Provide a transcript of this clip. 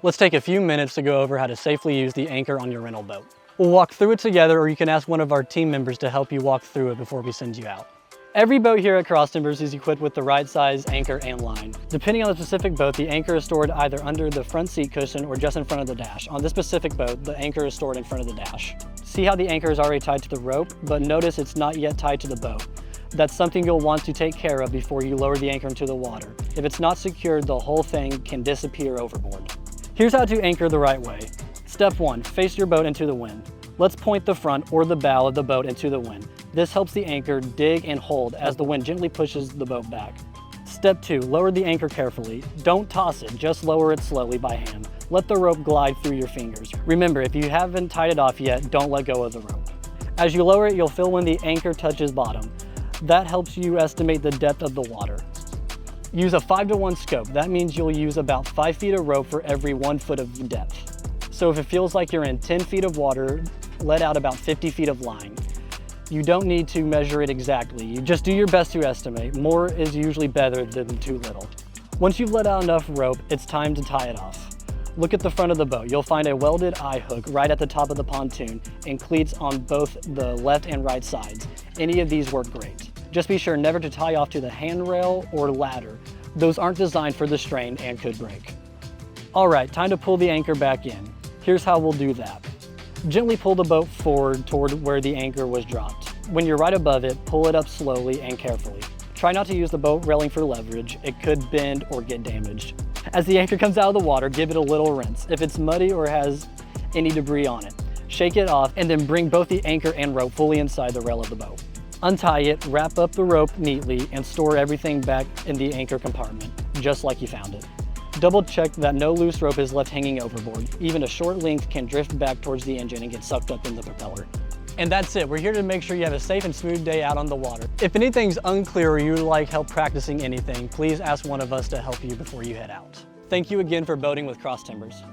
Let's take a few minutes to go over how to safely use the anchor on your rental boat. We'll walk through it together, or you can ask one of our team members to help you walk through it before we send you out. Every boat here at Cross Timbers is equipped with the right size anchor and line. Depending on the specific boat, the anchor is stored either under the front seat cushion or just in front of the dash. On this specific boat, the anchor is stored in front of the dash. See how the anchor is already tied to the rope, but notice it's not yet tied to the boat. That's something you'll want to take care of before you lower the anchor into the water. If it's not secured, the whole thing can disappear overboard. Here's how to anchor the right way. Step 1, face your boat into the wind. Let's point the front or the bow of the boat into the wind. This helps the anchor dig and hold as the wind gently pushes the boat back. Step 2, lower the anchor carefully. Don't toss it, just lower it slowly by hand. Let the rope glide through your fingers. Remember, if you haven't tied it off yet, don't let go of the rope. As you lower it, you'll feel when the anchor touches bottom. That helps you estimate the depth of the water. Use a 5-to-1 scope. That means you'll use about 5 feet of rope for every 1 foot of depth. So if it feels like you're in 10 feet of water, let out about 50 feet of line. You don't need to measure it exactly. You just do your best to estimate. More is usually better than too little. Once you've let out enough rope, it's time to tie it off. Look at the front of the boat. You'll find a welded eye hook right at the top of the pontoon and cleats on both the left and right sides. Any of these work great. Just be sure never to tie off to the handrail or ladder. Those aren't designed for the strain and could break. All right, time to pull the anchor back in. Here's how we'll do that. Gently pull the boat forward toward where the anchor was dropped. When you're right above it, pull it up slowly and carefully. Try not to use the boat railing for leverage. It could bend or get damaged. As the anchor comes out of the water, give it a little rinse. If it's muddy or has any debris on it, shake it off and then bring both the anchor and rope fully inside the rail of the boat. Untie it, wrap up the rope neatly, and store everything back in the anchor compartment, just like you found it. Double check that no loose rope is left hanging overboard. Even a short length can drift back towards the engine and get sucked up in the propeller. And that's it. We're here to make sure you have a safe and smooth day out on the water. If anything's unclear or you would like help practicing anything, please ask one of us to help you before you head out. Thank you again for boating with Cross Timbers.